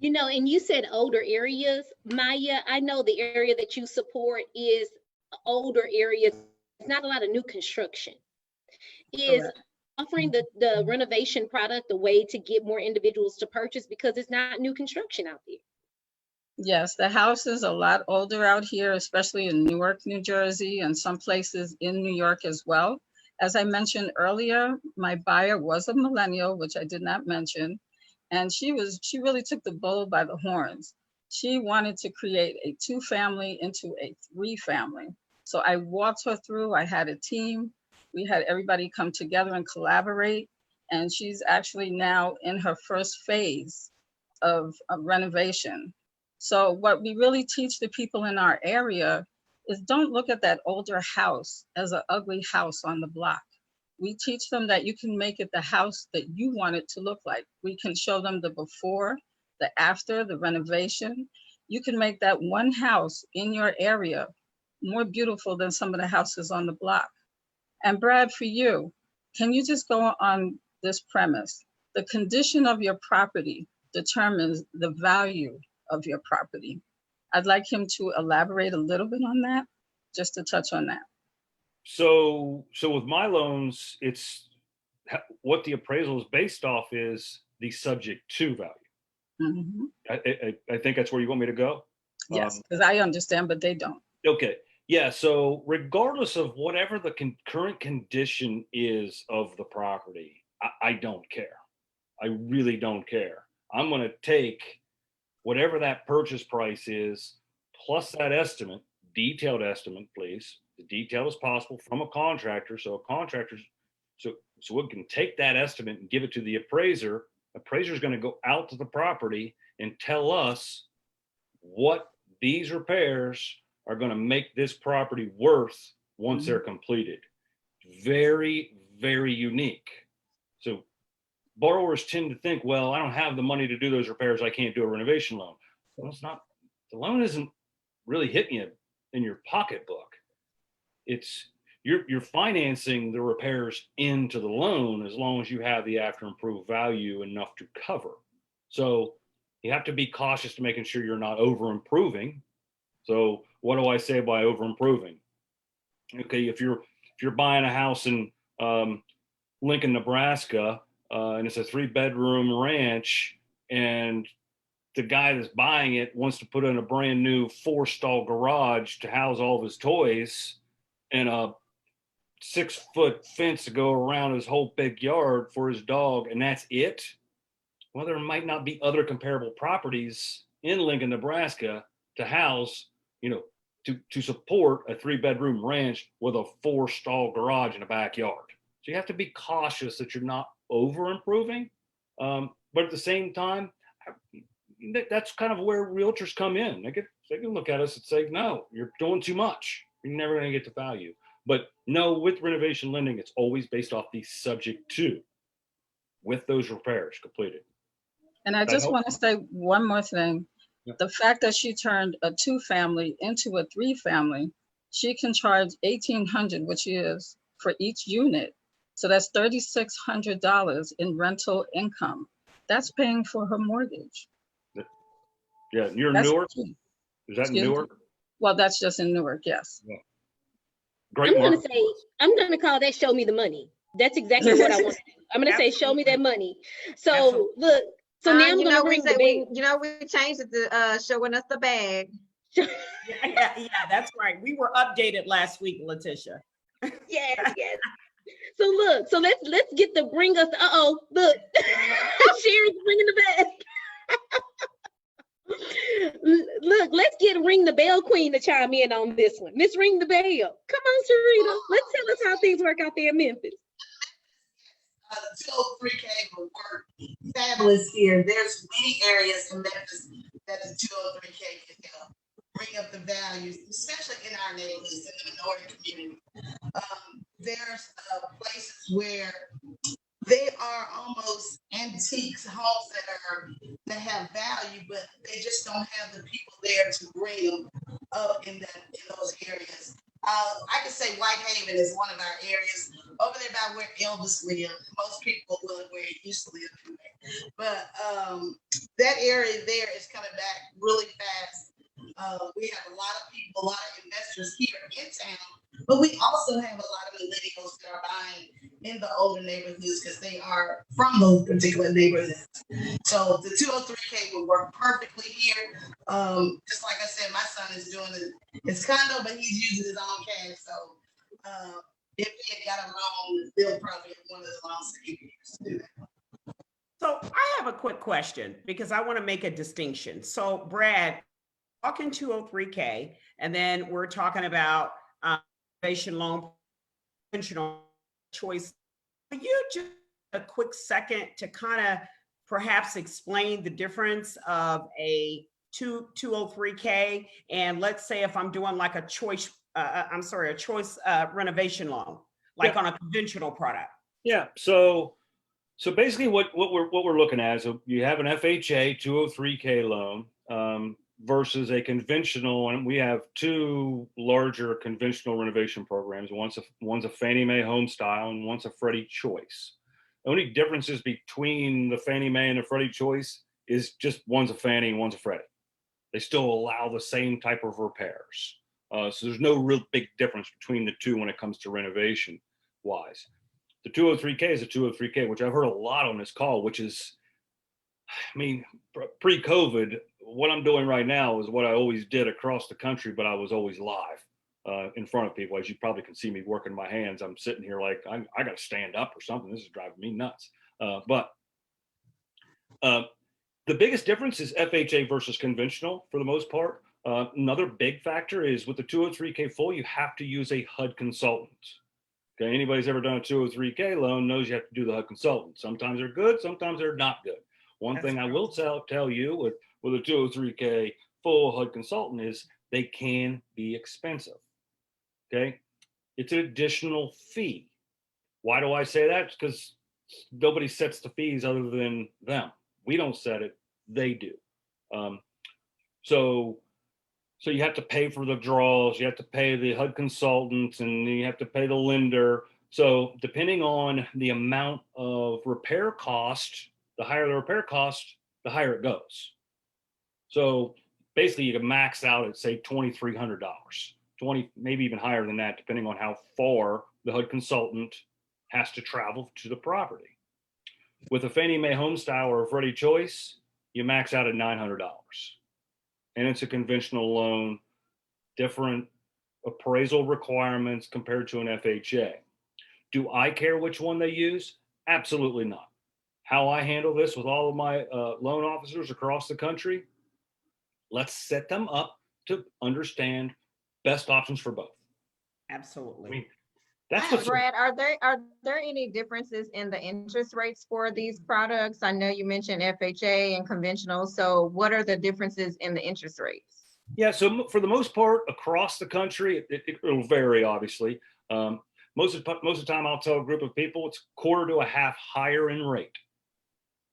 You know, and you said older areas, Maya. I know the area that you support is older areas. It's not a lot of new construction. Is Correct. offering the renovation product a way to get more individuals to purchase because it's not new construction out there? Yes, the house is a lot older out here, especially in Newark, New Jersey, and some places in New York as well. As I mentioned earlier, my buyer was a millennial, which I did not mention, and she really took the bull by the horns. She wanted to create a 2-family into a 3-family. So I walked her through. I had a team. We had everybody come together and collaborate, and she's actually now in her first phase of renovation. So what we really teach the people in our area is don't look at that older house as an ugly house on the block. We teach them that you can make it the house that you want it to look like. We can show them the before, the after, the renovation. You can make that one house in your area more beautiful than some of the houses on the block. And Brad, for you, can you just go on this premise? The condition of your property determines the value of your property. I'd like him to elaborate a little bit on that, just to touch on that. So with my loans, it's what the appraisal is based off is the subject to value. Mm-hmm. I think that's where you want me to go. Yes, because I understand, but they don't. Okay. Yeah. So regardless of whatever the current condition is of the property, I don't care. I really don't care. I'm going to take whatever that purchase price is, plus that estimate, detailed estimate, please, as detailed as possible from a contractor. So a contractor, so we can take that estimate and give it to the appraiser. Appraiser is going to go out to the property and tell us what these repairs are going to make this property worth once they're completed. Very, very unique. So borrowers tend to think, well, I don't have the money to do those repairs. I can't do a renovation loan. Well, it's not, the loan isn't really hitting you in your pocketbook. It's you're financing the repairs into the loan as long as you have the after improved value enough to cover. So you have to be cautious to making sure you're not over improving. So what do I say by over improving? Okay, if you're buying a house in Lincoln, Nebraska, and it's a 3-bedroom ranch, and the guy that's buying it wants to put in a brand new 4-stall garage to house all of his toys and a 6-foot fence to go around his whole big yard for his dog, and that's it. Well, there might not be other comparable properties in Lincoln, Nebraska to house, to support a 3-bedroom ranch with a 4-stall garage in a backyard. So you have to be cautious that you're not over improving. But at the same time, that's kind of where realtors come in. They can look at us and say, no, you're doing too much. You're never going to get to value. But no, with renovation lending, it's always based off the subject to, with those repairs completed. And I just want to say one more thing. Yeah. The fact that she turned a 2-family into a 3-family, she can charge $1,800, which is for each unit. So that's $3,600 in rental income. That's paying for her mortgage. Yeah, you're That's Newark? key. Is that in Newark? Well, that's just in Newark, yes. Yeah. Great. I'm gonna call that "show me the money." That's exactly what I want to do. I'm gonna say, "Show me that money." So Absolutely. look, so now I'm gonna ring the bell. We changed it to showing us the bag. Yeah, that's right. We were updated last week, Letitia. Yes. So look, so let's get the bring us. Look, Sharon's bringing the bag. Look, let's get Ring the Bell Queen to chime in on this one. Miss Ring the Bell. Come on, Sharita. Let's tell us how things work out there in Memphis. The 203K will work fabulous here. There's many areas in Memphis that the 203K can help bring up the values, especially in our neighborhoods, in the minority community. There's places where they are almost antiques, homes that have value, but they just don't have the people there to bring them up in those areas. I could say Whitehaven is one of our areas over there by where Elvis lived. Most people live where he used to live anyway. But that area there is coming back really fast. We have a lot of people, a lot of investors here in town, but we also have a lot of millennials that are buying in the older neighborhoods because they are from those particular neighborhoods. So the 203K will work perfectly here. Just like I said, my son is doing his condo, but he's using his own cash. So if he had got a loan, they'll probably have one of the loans that he can use to do that. So I have a quick question because I want to make a distinction. So Brad, talking 203K, and then we're talking about renovation loan, conventional choice. Will you just a quick second to kind of perhaps explain the difference of a 203K and let's say if I'm doing like a choice, renovation loan, like on a conventional product? Yeah. So basically what we're looking at is you have an FHA 203K loan versus a conventional, and we have 2 larger conventional renovation programs. One's a Fannie Mae home style and one's a Freddie Choice. The only differences between the Fannie Mae and the Freddie Choice is just one's a Fannie and one's a Freddie. They still allow the same type of repairs. So there's no real big difference between the 2 when it comes to renovation wise. The 203K is a 203K, which I've heard a lot on this call, which is, pre-COVID, what I'm doing right now is what I always did across the country, but I was always live in front of people. As you probably can see me working my hands, I'm sitting here like I got to stand up or something. This is driving me nuts. But the biggest difference is FHA versus conventional for the most part. Another big factor is with the 203K full, you have to use a HUD consultant. Okay, anybody's ever done a 203K loan knows you have to do the HUD consultant. Sometimes they're good, sometimes they're not good. One thing I will tell you with a 203K full HUD consultant is they can be expensive. Okay, it's an additional fee. Why do I say that? Because nobody sets the fees other than them. We don't set it, they do. So So you have to pay for the draws, you have to pay the HUD consultants, and you have to pay the lender. So depending on the amount of repair cost, the higher the repair cost, the higher it goes. So basically you can max out at say $2,300, 20, maybe even higher than that, depending on how far the HUD consultant has to travel to the property. With a Fannie Mae home style or a Freddie Choice, you max out at $900. And it's a conventional loan, different appraisal requirements compared to an FHA. Do I care which one they use? Absolutely not. How I handle this with all of my loan officers across the country, let's set them up to understand best options for both. Absolutely. I mean, that's what's Brad, are there any differences in the interest rates for these products? I know you mentioned FHA and conventional. So what are the differences in the interest rates? Yeah, so for the most part, across the country, it'll vary, obviously. Most of the time, I'll tell a group of people it's quarter to a half higher in rate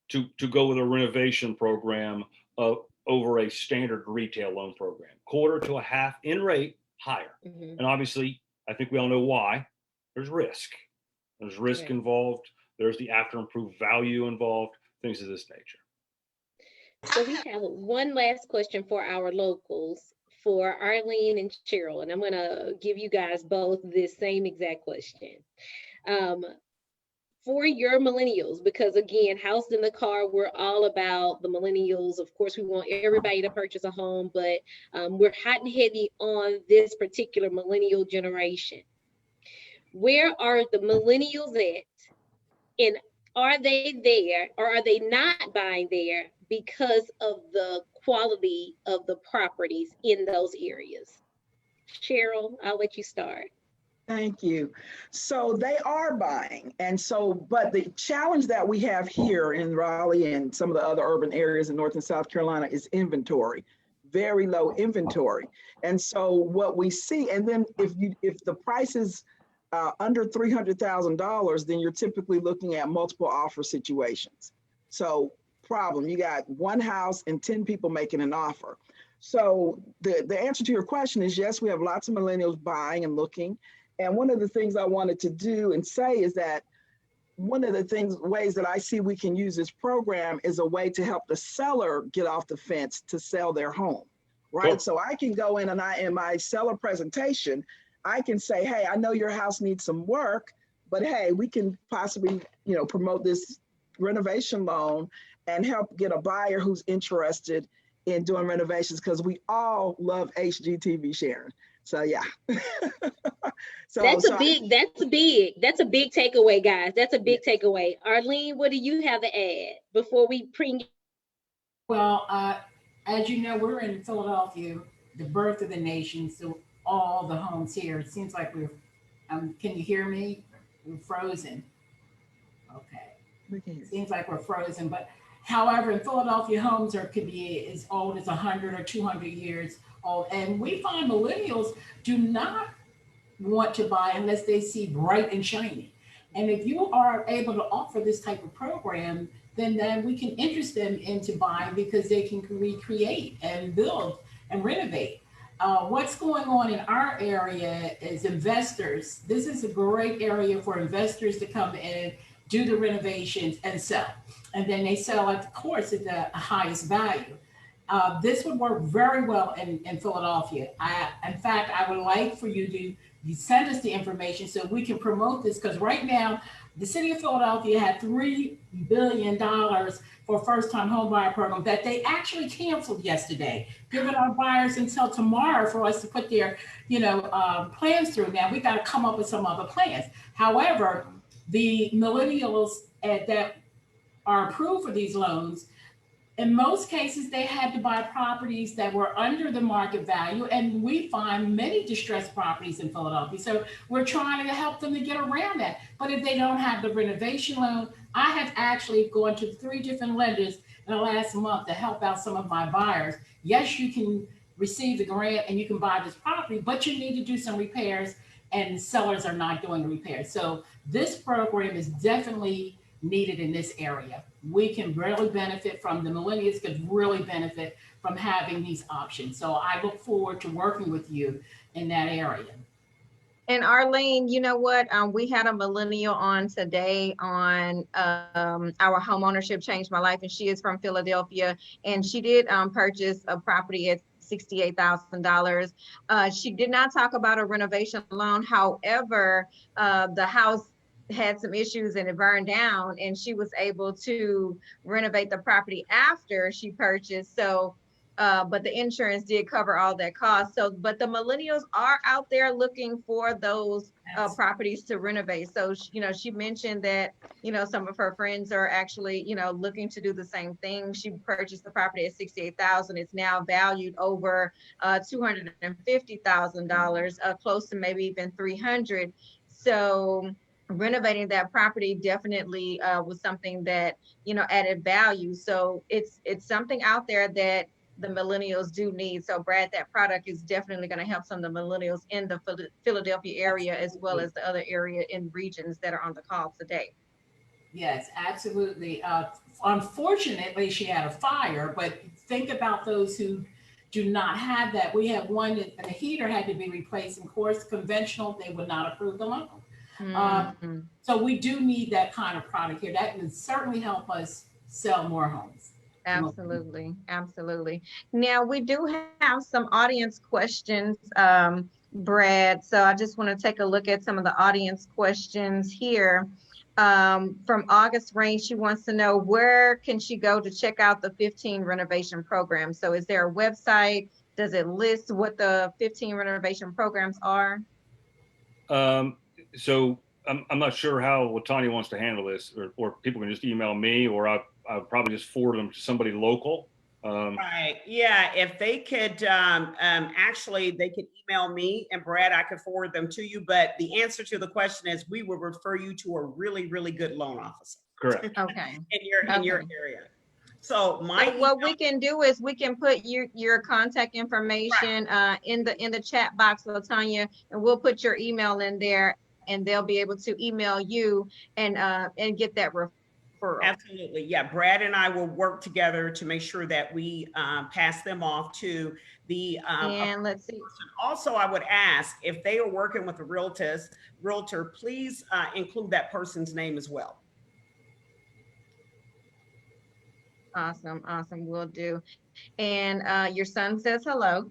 to go with a renovation program over a standard retail loan program. Quarter to a half in rate higher. And obviously, I think we all know why. There's risk. There's risk involved. There's the after improved value involved, things of this nature. So we have one last question for our locals, for Arlene and Cheryl, and I'm going to give you guys both this same exact question. For your millennials, because again, Housed in the Car, we're all about the millennials. Of course, we want everybody to purchase a home, but we're hot and heavy on this particular millennial generation. Where are the millennials at? And are they there or are they not buying there because of the quality of the properties in those areas? Cheryl, I'll let you start. Thank you. So they are buying. And so, but the challenge that we have here in Raleigh and some of the other urban areas in North and South Carolina is inventory, very low inventory. And so what we see, and then if the price is under $300,000, then you're typically looking at multiple offer situations. So problem, you got one house and 10 people making an offer. So the answer to your question is yes, we have lots of millennials buying and looking. And one of the things I wanted to do and say is that one of the ways that I see we can use this program is a way to help the seller get off the fence to sell their home, right? Sure. So I can go in and in my seller presentation, I can say, hey, I know your house needs some work, but hey, we can possibly, promote this renovation loan and help get a buyer who's interested in doing renovations, because we all love HGTV, Sharon. So yeah. That's a big takeaway, guys. That's a big takeaway. Arlene, what do you have to add before we bring? Well, as you know, we're in Philadelphia, the birth of the nation. So all the homes here, it seems like we're, can you hear me? We're frozen. Okay. Seems like we're frozen, but however, in Philadelphia, homes could be as old as 100 or 200 years old. And we find millennials do not want to buy unless they see bright and shiny. And if you are able to offer this type of program, then we can interest them into buying because they can recreate and build and renovate. What's going on in our area is investors. This is a great area for investors to come in, do the renovations and sell. And then they sell, of course, at the highest value. This would work very well in Philadelphia. In fact, I would like for you to send us the information so we can promote this, because right now, the city of Philadelphia had $3 billion for first-time home buyer program that they actually canceled yesterday, giving our buyers until tomorrow for us to put their plans through. Now, we got to come up with some other plans. However, the millennials that are approved for these loans, in most cases, they had to buy properties that were under the market value, and we find many distressed properties in Philadelphia. So we're trying to help them to get around that. But if they don't have the renovation loan, I have actually gone to 3 different lenders in the last month to help out some of my buyers. Yes, you can receive the grant and you can buy this property, but you need to do some repairs, and the sellers are not doing the repairs. So this program is definitely needed in this area. We can really benefit from, the millennials could really benefit from having these options. So I look forward to working with you in that area. And Arlene, you know what? We had a millennial on today on our home ownership changed my life, and she is from Philadelphia, and she did purchase a property at $68,000. She did not talk about a renovation loan. However, the house had some issues and it burned down, and she was able to renovate the property after she purchased. So but the insurance did cover all that cost. So, but the millennials are out there looking for those properties to renovate. So, you know, she mentioned that, you know, some of her friends are actually, you know, looking to do the same thing. She purchased the property at $68,000. It's now valued over $250,000, close to maybe even 300. So renovating that property definitely was something that, you know, added value. So it's something out there that the millennials do need. So Brad, that product is definitely going to help some of the millennials in the Philadelphia area, as well as the other area in regions that are on the call today. Yes, absolutely. Unfortunately, she had a fire, but think about those who do not have that. We have one that the heater had to be replaced. Of course, conventional, they would not approve the loan. So we do need that kind of product here. That would certainly help us sell more homes. Absolutely, absolutely. Now we do have some audience questions, Brad. So I just want to take a look at some of the audience questions here. From August Rain, she wants to know, where can she go to check out the 15 renovation programs? So is there a website? Does it list what the 15 renovation programs are? So I'm not sure how Tanya wants to handle this, or people can just email me, or I'll probably just forward them to somebody local. Right. Yeah. If they could, actually, they could email me, and Brad, I could forward them to you. But the answer to the question is, we will refer you to a really, really good loan officer. Correct. Okay. in your area. So what we can do is we can put your contact information in the chat box, Latanya, and we'll put your email in there, and they'll be able to email you and get that referral. Absolutely. Yeah. Brad and I will work together to make sure that we pass them off to the and let's see. Also, I would ask, if they are working with a realtor, please include that person's name as well. Awesome. Awesome. Will do. And your son says hello.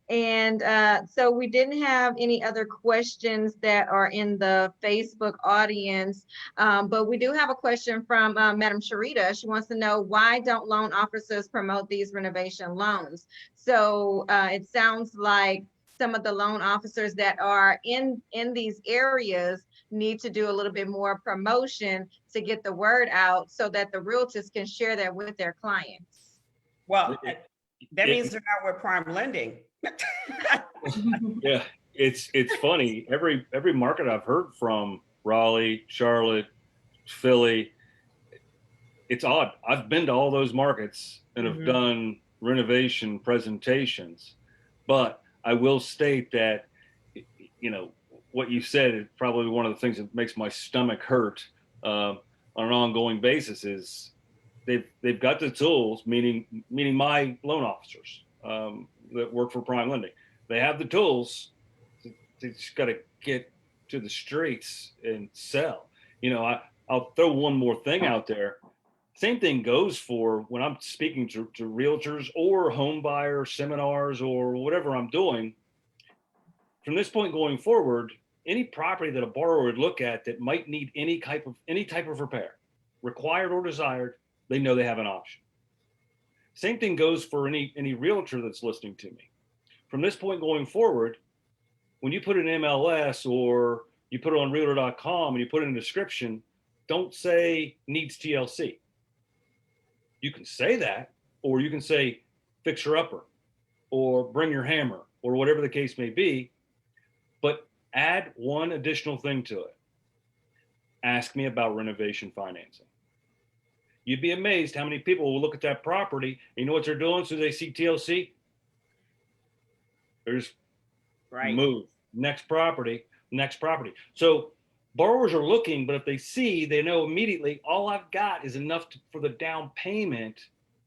And so we didn't have any other questions that are in the Facebook audience, but we do have a question from Madam Sharita. She wants to know, why don't loan officers promote these renovation loans? So it sounds like some of the loan officers that are in these areas need to do a little bit more promotion to get the word out, so that the realtors can share that with their clients. Well, that means they're not with prime lending. Yeah, it's funny. Every market I've heard from, Raleigh, Charlotte, Philly, it's odd. I've been to all those markets and have done renovation presentations, but I will state that, you know, what you said is probably one of the things that makes my stomach hurt on an ongoing basis. Is they've got the tools, meaning my loan officers that work for prime lending. They have the tools. They just got to get to the streets and sell. You know, I'll throw one more thing out there. Same thing goes for when I'm speaking to realtors or home buyer seminars or whatever I'm doing. From this point going forward, any property that a borrower would look at that might need any type of repair, required or desired, they know they have an option. Same thing goes for any realtor that's listening to me. From this point going forward, when you put an MLS or you put it on realtor.com and you put in a description, don't say needs TLC. You can say that, or you can say fixer upper or bring your hammer or whatever the case may be, but add one additional thing to it. Ask me about renovation financing. You'd be amazed how many people will look at that property and you know what they're doing? So they see TLC, there's move, next property. next property. So borrowers are looking, but if they see, they know immediately, all I've got is enough for the down payment.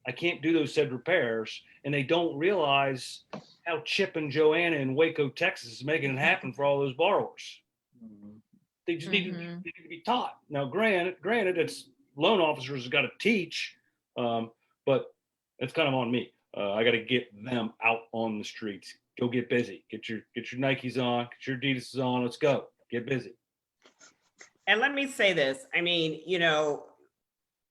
I can't do those said repairs. And they don't realize how Chip and Joanna in Waco, Texas is making it happen for all those borrowers. They just need to be taught. Now, granted, it's loan officers have got to teach, but it's kind of on me. I got to get them out on the streets. Go get busy. Get your Nikes on. Get your Adidas on. Let's go. Get busy. And let me say this. I mean, you know,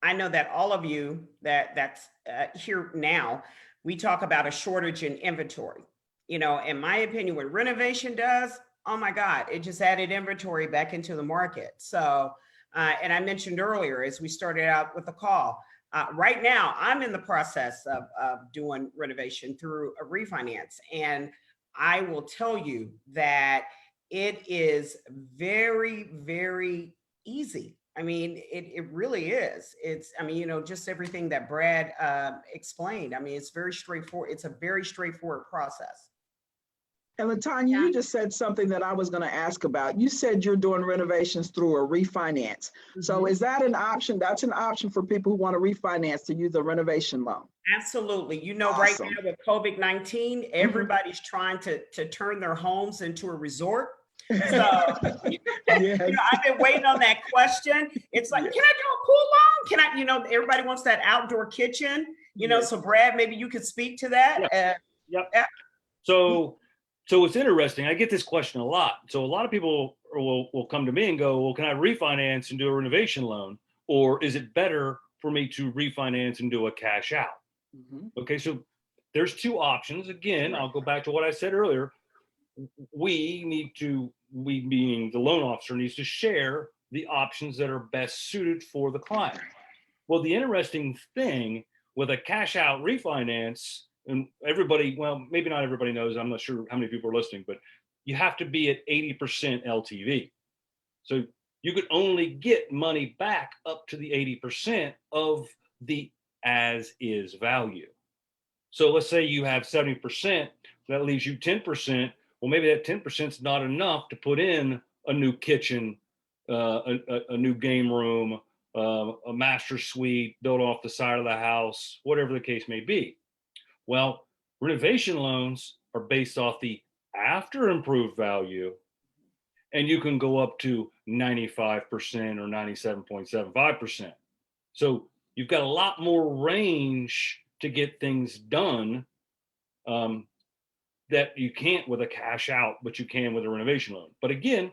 I know that all of you that's here now, we talk about a shortage in inventory. You know, in my opinion, what renovation does, oh my God, it just added inventory back into the market. So, and I mentioned earlier, as we started out with the call, right now, I'm in the process of doing renovation through a refinance. And I will tell you that it is very, very easy. I mean, it really is. It's, I mean, you know, just everything that Brad explained. I mean, it's very straightforward. It's a very straightforward process. And Latanya, you just said something that I was going to ask about. You said you're doing renovations through a refinance. So is that an option? That's an option for people who want to refinance to use a renovation loan. Absolutely. You know, right now with COVID-19, everybody's trying to turn their homes into a resort. So you know, I've been waiting on that question. It's like, can I do a pool loan? Can I, you know, everybody wants that outdoor kitchen, you know, so Brad, maybe you could speak to that. Yep. So it's interesting. I get this question a lot. So a lot of people will come to me and go, well, can I refinance and do a renovation loan? Or is it better for me to refinance and do a cash out? Okay, so there's two options. Again, I'll go back to what I said earlier. We being the loan officer, needs to share the options that are best suited for the client. Well, the interesting thing with a cash out refinance, and everybody, well, maybe not everybody knows, I'm not sure how many people are listening, but you have to be at 80% LTV. So you could only get money back up to the 80% of the as is value. So let's say you have 70%, that leaves you 10%. Well, maybe that 10% is not enough to put in a new kitchen, a new game room, a master suite built off the side of the house, whatever the case may be. Well, renovation loans are based off the after improved value, and you can go up to 95% or 97.75%. So you've got a lot more range to get things done that you can't with a cash out, but you can with a renovation loan. But again,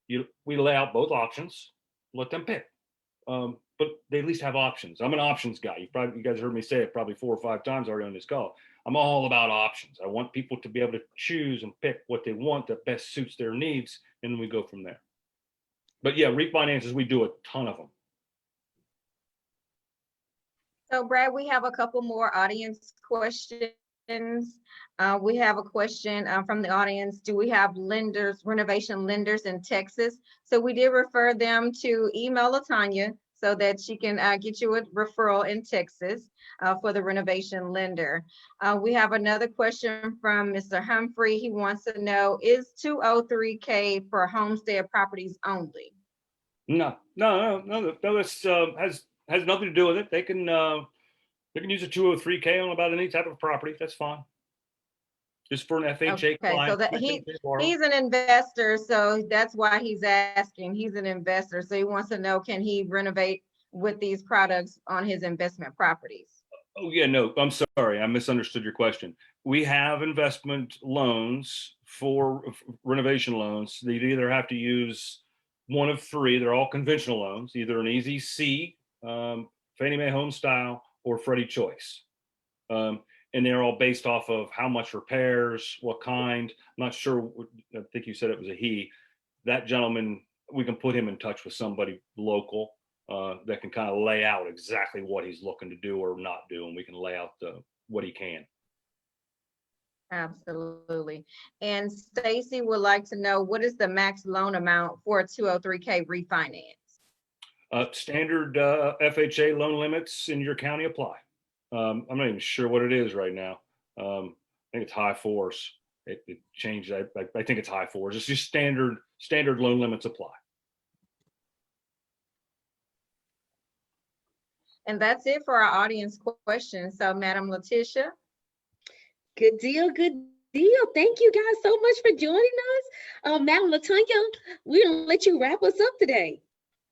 we lay out both options, let them pick. But they at least have options. I'm an options guy. You guys heard me say it probably 4 or 5 times already on this call. I'm all about options. I want people to be able to choose and pick what they want that best suits their needs, and then we go from there. But yeah, refinances, we do a ton of them. So Brad, we have a couple more audience questions. We have a question from the audience. Do we have lenders, renovation lenders in Texas? So we did refer them to email Latanya so that she can get you a referral in Texas for the renovation lender. We have another question from Mr. Humphrey. He wants to know, is 203K for homestead properties only? No, this has nothing to do with it. They can use a 203K on about any type of property. That's fine. Just for an FHA client. So that he's an investor, so that's why he's asking. He's an investor, so he wants to know, can he renovate with these products on his investment properties? Oh yeah, no, I'm sorry, I misunderstood your question. We have investment loans for renovation loans. They either have to use one of 3. They're all conventional loans, either an Easy C, Fannie Mae Home Style, or Freddie Choice. And they're all based off of how much repairs, what kind. I'm not sure, I think you said it was a he. That gentleman, we can put him in touch with somebody local that can kind of lay out exactly what he's looking to do or not do, and we can lay out what he can. Absolutely. And Stacy would like to know, what is the max loan amount for a 203K refinance? Standard FHA loan limits in your county apply. I'm not even sure what it is right now. I think it's high 4s. It changed. I think it's high 4s. It's just standard Standard loan limits apply. And that's it for our audience questions. So, Madam Letitia. Good deal, good deal. Thank you guys so much for joining us. Madam Latonya, we're gonna let you wrap us up today.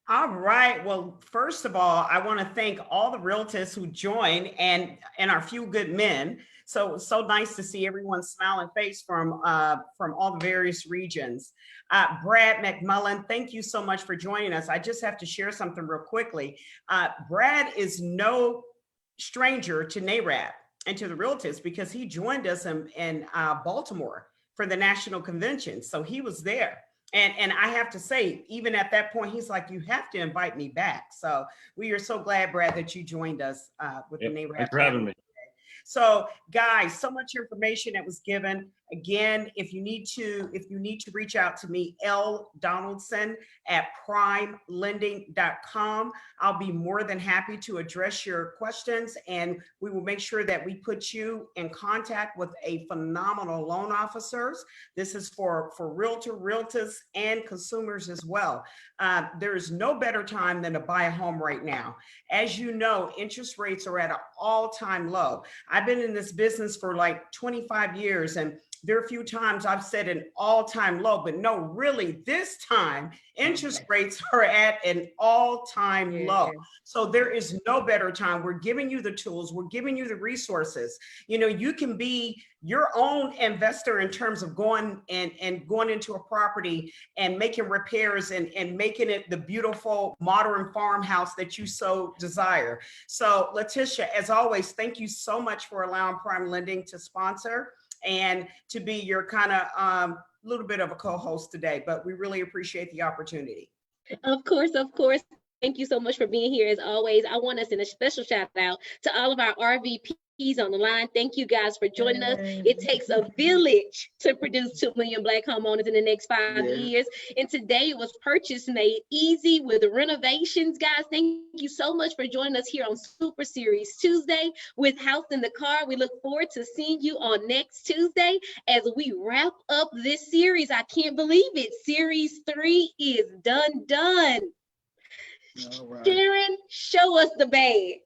All right. Well, first of all, I want to thank all the realtors who joined and our few good men. So nice to see everyone's smiling face from all the various regions. Brad McMullen, thank you so much for joining us. I just have to share something real quickly. Brad is no stranger to NARAB and to the realtors because he joined us in Baltimore for the national convention. So he was there. And I have to say, even at that point, he's like, you have to invite me back. So we are so glad, Brad, that you joined us with the NARAB. Thanks for having me. So guys, so much information that was given. Again, if you need to reach out to me, L Donaldson at primelending.com. I'll be more than happy to address your questions, and we will make sure that we put you in contact with a phenomenal loan officers. This is for realtors and consumers as well. There is no better time than to buy a home right now. As you know, interest rates are at an all-time low. I've been in this business for like 25 years, and there are a few times I've said an all-time low, but no, really this time interest rates are at an all-time low. So there is no better time. We're giving you the tools. We're giving you the resources. You know, you can be your own investor in terms of going into a property and making repairs and making it the beautiful modern farmhouse that you so desire. So Letitia, as always, thank you so much for allowing Prime Lending to sponsor and to be your kind of little bit of a co-host today, but we really appreciate the opportunity. Of course, of course. Thank you so much for being here. As always, I want to send a special shout out to all of our RVPs on the line. Thank you guys for joining us. It takes a village to produce 2 million Black homeowners in the next 5 years. And today it was purchase made easy with renovations. Guys, thank you so much for joining us here on Super Series Tuesday with House in the Car. We look forward to seeing you on next Tuesday as we wrap up this series. I can't believe it. Series 3 is done. All right. Sharon, show us the bag.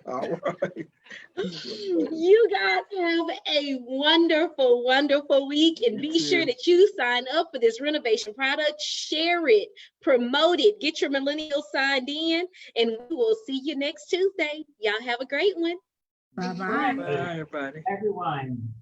All right. You guys have a wonderful, wonderful week, and be sure that you sign up for this renovation product, share it, promote it, get your millennials signed in, and we will see you next Tuesday. Y'all have a great one. Bye-bye. Bye, everybody. Everyone.